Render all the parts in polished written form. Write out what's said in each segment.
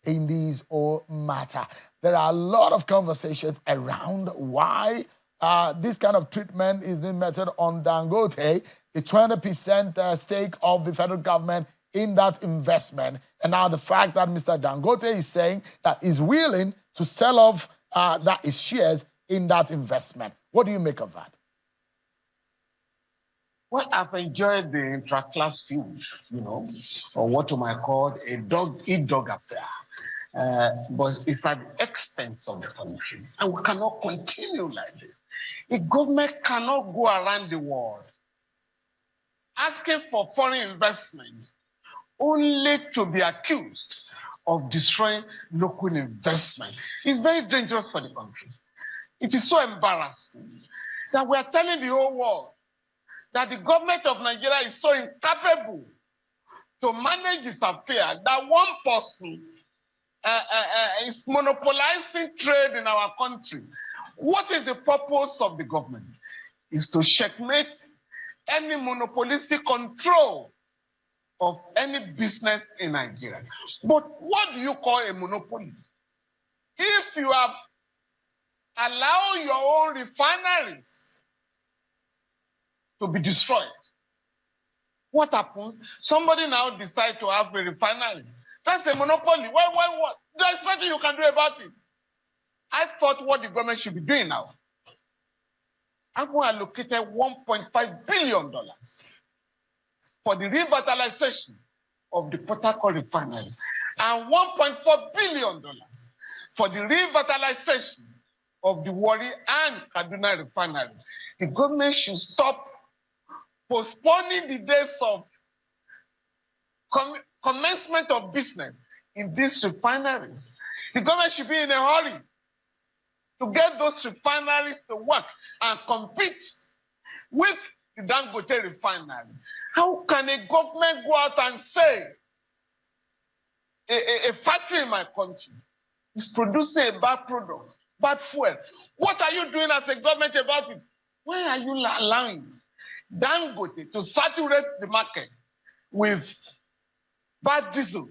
in this whole matter. There are a lot of conversations around why this kind of treatment is being meted on Dangote, the 20% stake of the federal government in that investment. And now the fact that Mr. Dangote is saying that he's willing to sell off his shares in that investment. What do you make of that? Well, I've enjoyed the intra-class feud, or what you might call a dog-eat-dog affair. But it's at the expense of the country. And we cannot continue like this. A government cannot go around the world asking for foreign investment only to be accused of destroying local investment. It's very dangerous for the country. It is so embarrassing that we are telling the whole world that the government of Nigeria is so incapable to manage this affair that one person is monopolizing trade in our country. What is the purpose of the government? Is to checkmate any monopolistic control of any business in Nigeria. But what do you call a monopoly? If you have allowed your own refineries to be destroyed, what happens? Somebody now decides to have a refinery. That's a monopoly. What? There's nothing you can do about it. I thought what the government should be doing now. I've allocated $1.5 billion for the revitalization of the Port Harcourt refinery and $1.4 billion for the revitalization of the Warri and Kaduna refinery. The government should stop postponing the days of commencement of business in these refineries. The government should be in a hurry to get those refineries to work and compete with the Dangote refinery. How can a government go out and say a factory in my country is producing a bad product, bad fuel? What are you doing as a government about it? Why are you allowing Dangote to saturate the market with bad diesel?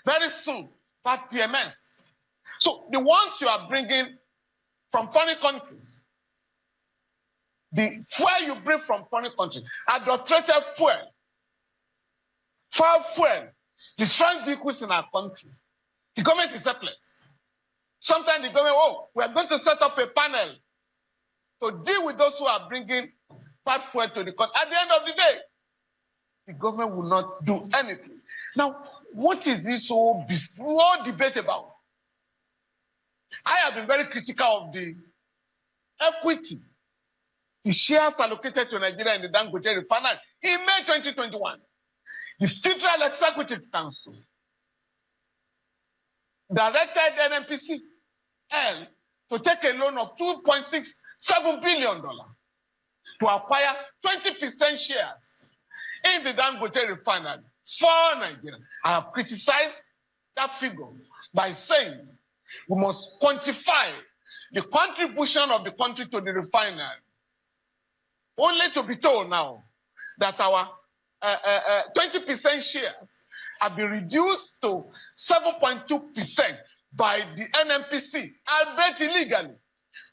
Very soon, bad PMS. So the ones you are bringing from foreign countries, the fuel you bring from foreign countries, adulterated fuel, foul fuel, destroying vehicles in our country. The government is helpless. Sometimes the government, we are going to set up a panel to deal with those who are bringing bad fuel to the country. At the end of the day, the government will not do anything. Now, what is this whole debate about? I have been very critical of the equity, the shares allocated to Nigeria in the Dangote refinery. In May 2021, the Federal Executive Council directed NNPCL to take a loan of $2.67 billion to acquire 20% shares in the Dangote refinery for Nigeria. I have criticized that figure by saying we must quantify the contribution of the country to the refinery, only to be told now that our 20% shares have been reduced to 7.2% by the NNPC, albeit illegally,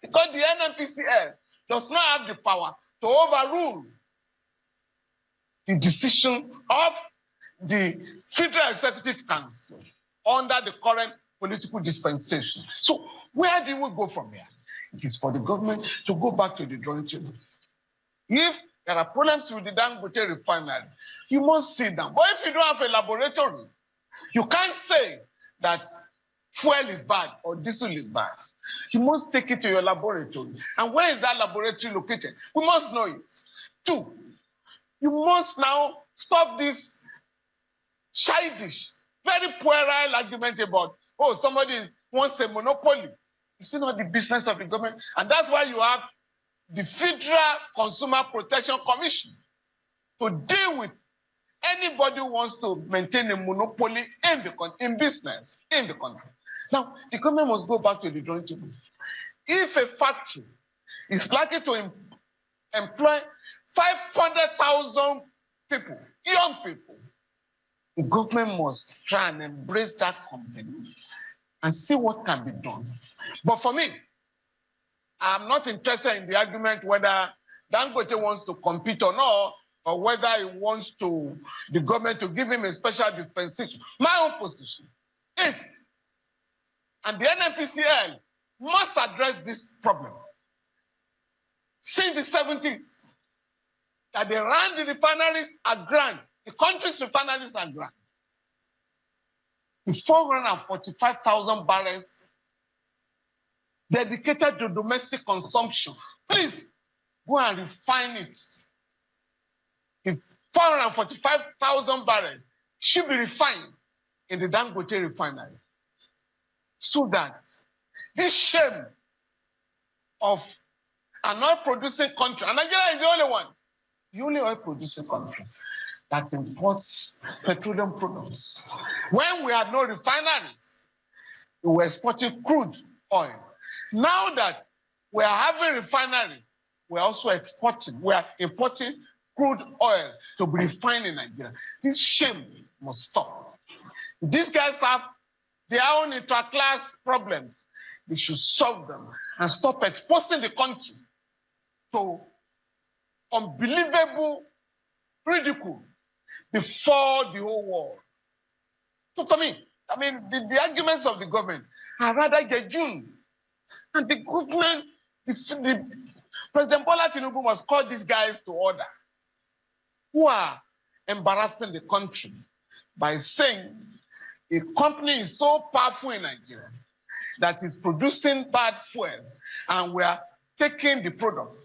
because the NNPCL does not have the power to overrule the decision of the Federal Executive Council under the current political dispensation. So where do we go from here? It is for the government to go back to the drawing table. If there are problems with the Dangote refinery, you must sit down. But if you don't have a laboratory, you can't say that fuel is bad or diesel is bad. You must take it to your laboratory. And where is that laboratory located? We must know it. 2, you must now stop this childish, very puerile argument about, somebody wants a monopoly. It's not the business of the government. And that's why you have the Federal Consumer Protection Commission to deal with anybody who wants to maintain a monopoly in business in the country. Now, the government must go back to the drawing table. If a factory is likely to employ 500,000 people, young people, the government must try and embrace that company and see what can be done. But for me, I'm not interested in the argument whether Dangote wants to compete or not, or whether he wants the government to give him a special dispensation. My own position is, and the NNPCL must address this problem. Since the 70s, that they ran the refineries at grant, the country's refineries at grant. The 445,000 barrels dedicated to domestic consumption. Please go and refine it. The 445,000 barrels should be refined in the Dangote refinery, so that this shame of an oil-producing country, and Nigeria is the only oil-producing country that imports petroleum products. When we had no refineries, we were exporting crude oil. Now that we are having refineries, we are also importing crude oil to be refined in Nigeria. This shame must stop. These guys have their own intra-class problems. They should solve them and stop exposing the country to unbelievable ridicule before the whole world. So for me, the arguments of the government are rather jejune. And the government, the President Bola Tinubu must call these guys to order who are embarrassing the country by saying a company is so powerful in Nigeria that is producing bad fuel and we are taking the product.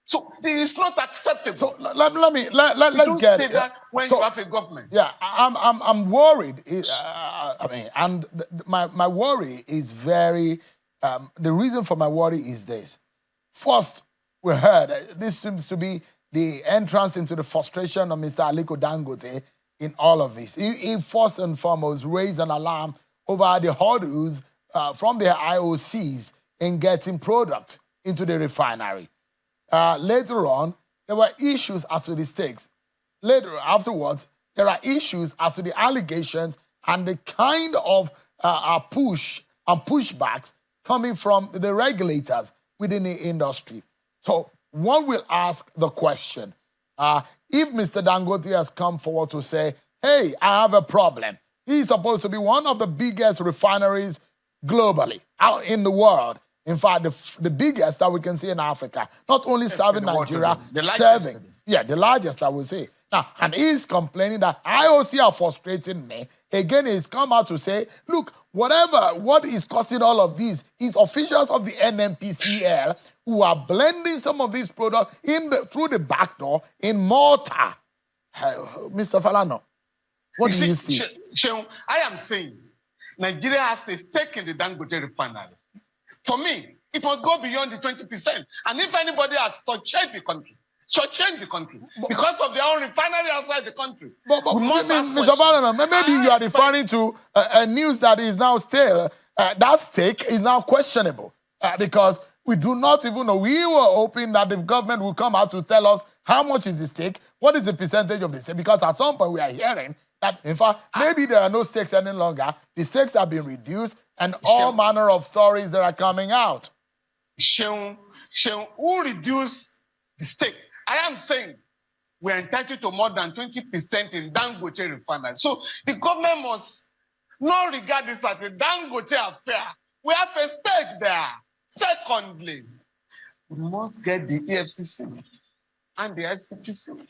So it's not acceptable. So let's get say that when you have a government. Yeah, I'm worried. My worry is very. The reason for my worry is this. First, we heard this seems to be the entrance into the frustration of Mr. Aliko Dangote in all of this. He first and foremost raised an alarm over the hurdles from the IOCs in getting product into the refinery. Later on, there were issues as to the stakes. Afterwards, there are issues as to the allegations and the kind of push and pushbacks coming from the regulators within the industry. So one will ask the question, if Mr. Dangote has come forward to say, hey, I have a problem. He's supposed to be one of the biggest refineries globally, out in the world. In fact, the biggest that we can see in Africa, not only serving Nigeria, serving, the largest, I would say. Now, and he's complaining that IOC are frustrating me. Again, he's come out to say, look, what is causing all of this is officials of the NNPCL who are blending some of these products through the back door in Malta. Mr. Falano, what do you see? Seun, I am saying Nigeria has a stake in the Dangote refinery. For me, it must go beyond the 20%. And if anybody has shortchanged the country, because of their own refinery outside the country. But Mr. Falano, maybe you are referring to a news that is now stale. That stake is now questionable because we do not even know. We were hoping that the government will come out to tell us how much is the stake, what is the percentage of the stake, because at some point we are hearing that, in fact, maybe there are no stakes any longer. The stakes have been reduced and all manner of stories that are coming out. Seun, who reduced the stake? I am saying we are entitled to more than 20% in Dangote refinery. So the government must not regard this as a Dangote affair. We have a stake there. Secondly, we must get the EFCC and the ICPC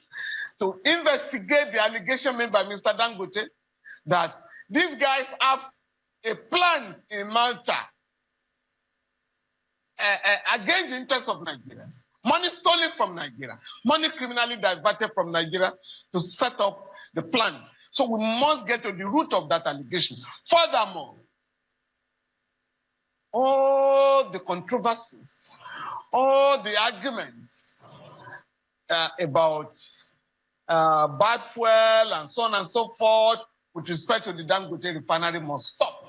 to investigate the allegation made by Mr. Dangote that these guys have a plant in Malta against the interests of Nigeria. Money stolen from Nigeria, money criminally diverted from Nigeria to set up the plant. So we must get to the root of that allegation. Furthermore, all the controversies, all the arguments about bad fuel and so on and so forth with respect to the Dangote refinery must stop.